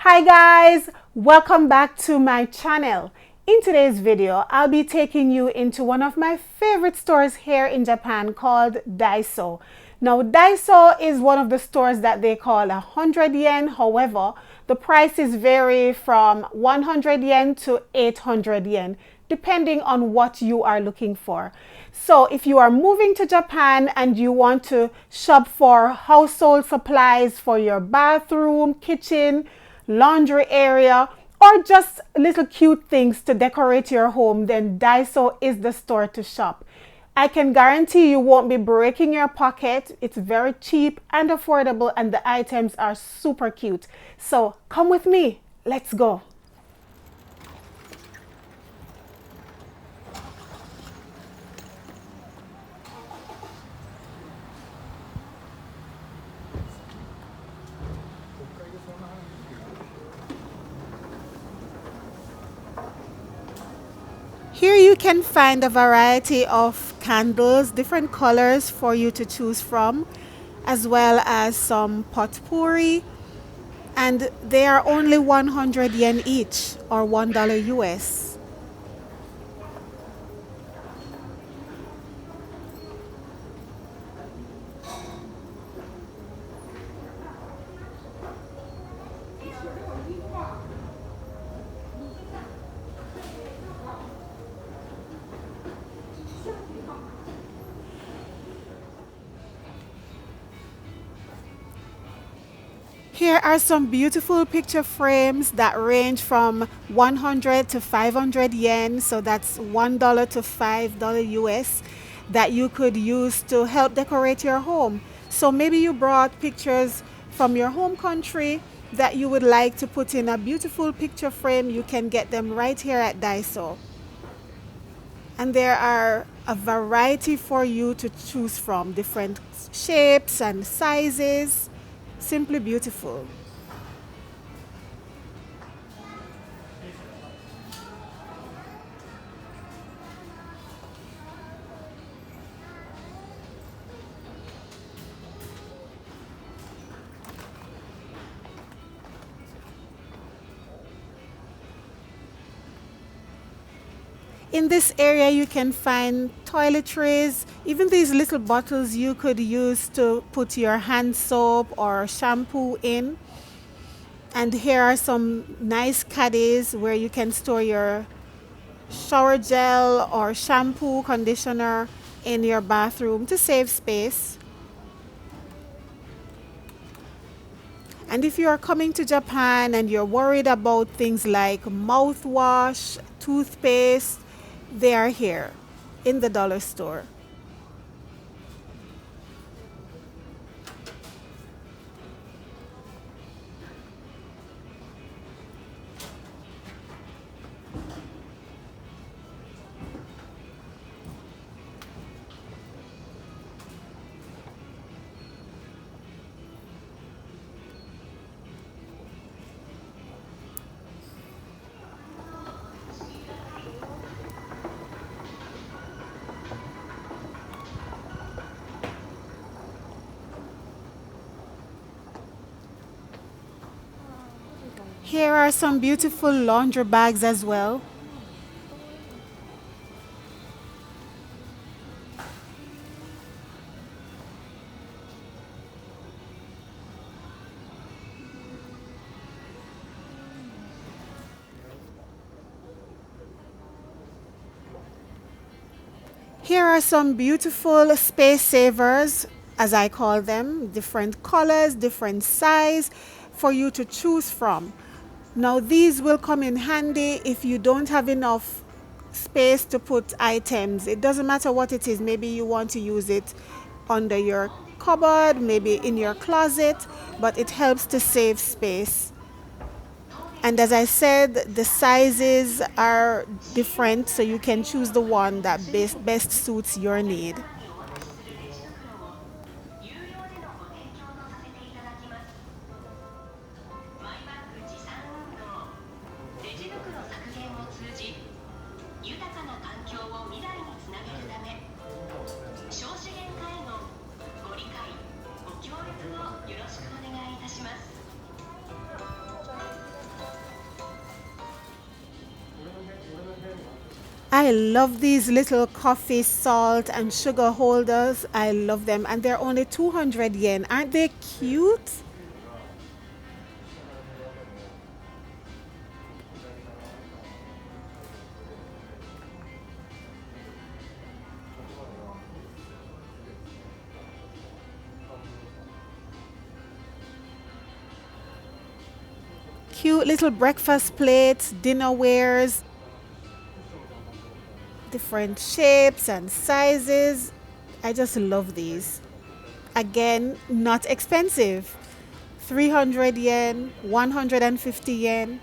Hi guys, welcome back to my channel. In today's video, I'll be taking you into one of my favorite stores here in Japan called Daiso. Now, Daiso is one of the stores that they call 100 yen. However, the prices vary from 100 yen to 800 yen, depending on what you are looking for. So if you are moving to Japan and you want to shop for household supplies for your bathroom, kitchen, laundry area, or just little cute things to decorate your home, then Daiso is the store to shop. I can guarantee you won't be breaking your pocket. It's very cheap and affordable, and the items are super cute. So come with me, let's go. Here you can find a variety of candles, different colors for you to choose from, as well as some potpourri, and they are only 100 yen each, or $1 US. Here are some beautiful picture frames that range from 100 to 500 yen, so that's $1 to $5 US, that you could use to help decorate your home. So maybe you brought pictures from your home country that you would like to put in a beautiful picture frame. You can get them right here at Daiso. And there are a variety for you to choose from, different shapes and sizes. Simply beautiful. In this area you can find toiletries, even these little bottles you could use to put your hand soap or shampoo in. And here are some nice caddies where you can store your shower gel or shampoo, conditioner in your bathroom to save space. And if you are coming to Japan and you're worried about things like mouthwash, toothpaste, they are here in the dollar store. Here are some beautiful laundry bags as well. Here are some beautiful space savers, as I call them, different colors, different size for you to choose from. Now these will come in handy if you don't have enough space to put items. It doesn't matter what it is. Maybe you want to use it under your cupboard, maybe in your closet, but it helps to save space. And as I said, the sizes are different, so you can choose the one that best suits your need. I love these little coffee, salt, and sugar holders. I love them, and they're only 200 yen. Aren't they cute? Cute little breakfast plates, dinnerwares, different shapes and sizes. I just love these. Again, not expensive. 300 yen, 150 yen.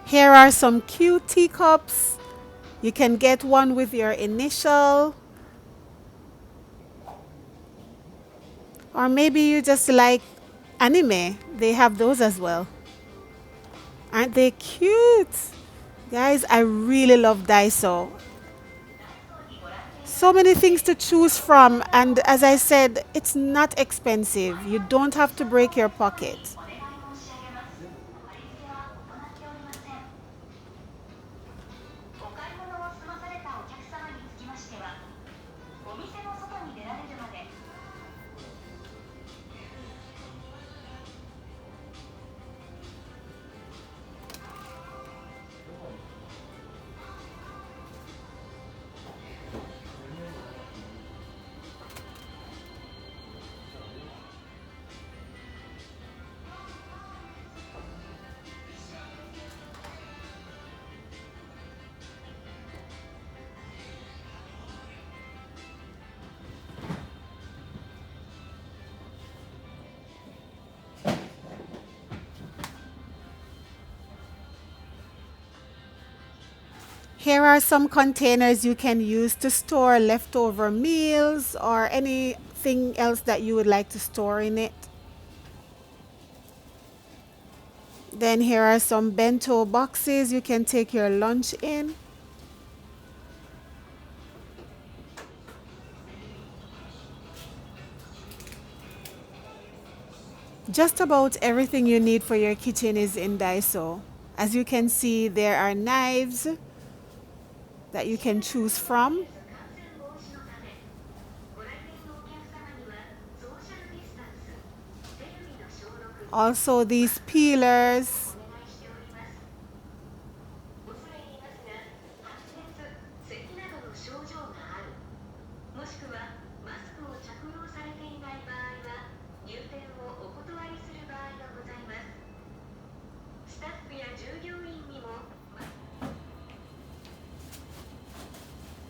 Here are some cute teacups. You can get one with your initial, or maybe you just like anime. They have those as well. Aren't they cute? Guys, I really love Daiso. So many things to choose from, and as I said, it's not expensive. You don't have to break your pocket. Here are some containers you can use to store leftover meals or anything else that you would like to store in it. Then here are some bento boxes you can take your lunch in. Just about everything you need for your kitchen is in Daiso. As you can see, there are knives that you can choose from. Also these peelers.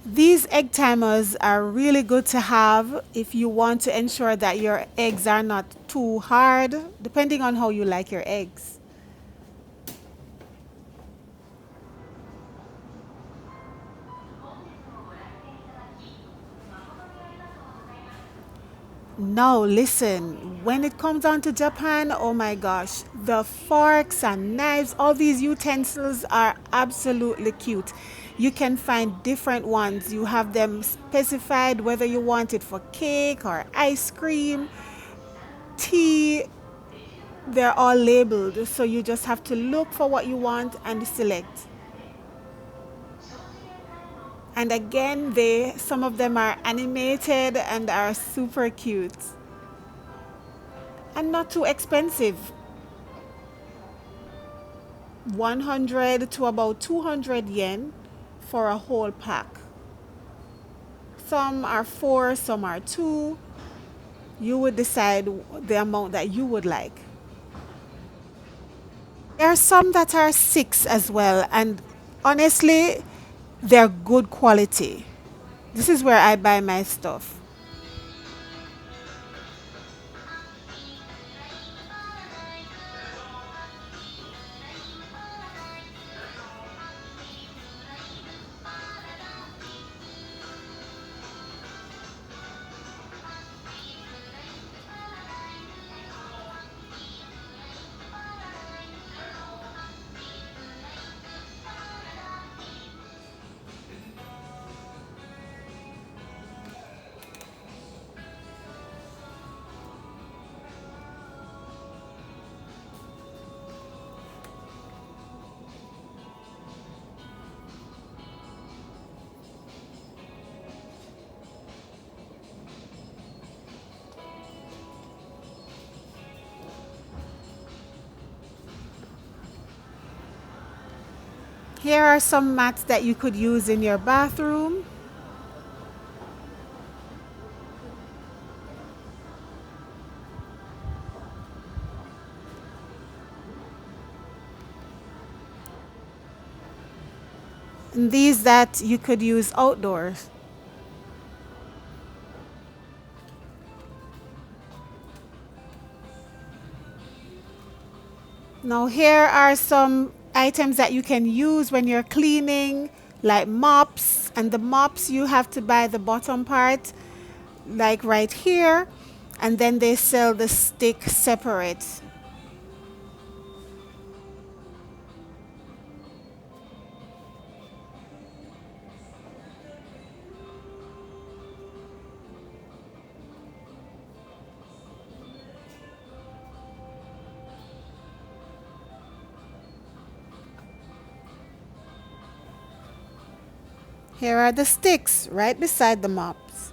These egg timers are really good to have if you want to ensure that your eggs are not too hard, depending on how you like your eggs. Now, listen, when it comes down to Japan, oh my gosh, the forks and knives, all these utensils are absolutely cute. You can find different ones. You have them specified whether you want it for cake or ice cream, tea. They're all labeled, so you just have to look for what you want and select. And again, some of them are animated and are super cute. And not too expensive. 100 to about 200 yen for a whole pack. Some are 4, some are 2. You would decide the amount that you would like. There are some that are 6 as well, and honestly, they're good quality. This is where I buy my stuff. Here are some mats that you could use in your bathroom. And these that you could use outdoors. Now here are some items that you can use when you're cleaning, like mops. And the mops, you have to buy the bottom part, like right here, and then they sell the stick separate. Here are the sticks right beside the mops.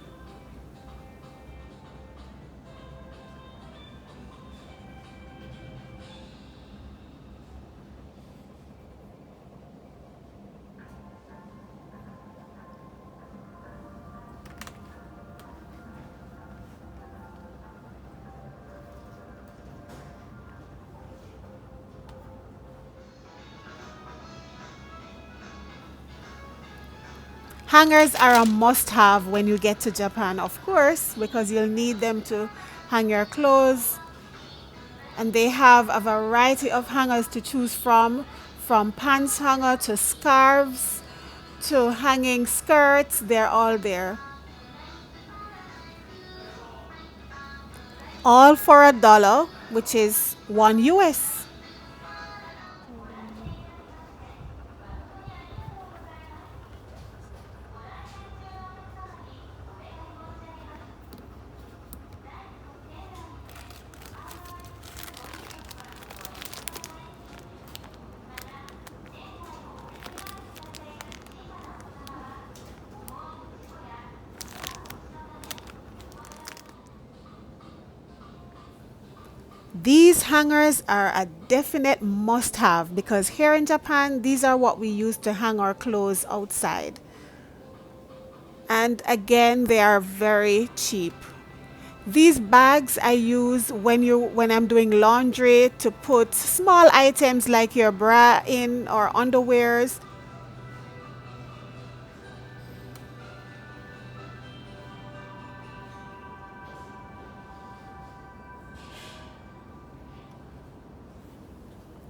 Hangers are a must-have when you get to Japan, of course, because you'll need them to hang your clothes. And they have a variety of hangers to choose from pants hanger to scarves to hanging skirts. They're all there. All for $1, which is $1 US. These hangers are a definite must-have because here in Japan, these are what we use to hang our clothes outside. And again, they are very cheap. These bags I use when I'm doing laundry to put small items like your bra in or underwears.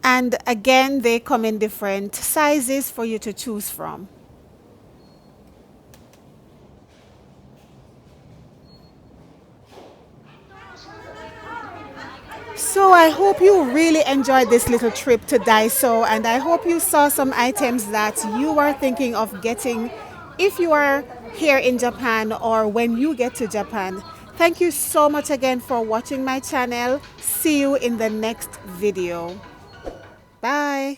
And again, they come in different sizes for you to choose from. So I hope you really enjoyed this little trip to Daiso, and I hope you saw some items that you are thinking of getting if you are here in Japan or when you get to Japan. Thank you so much again for watching my channel. See you in the next video. Bye.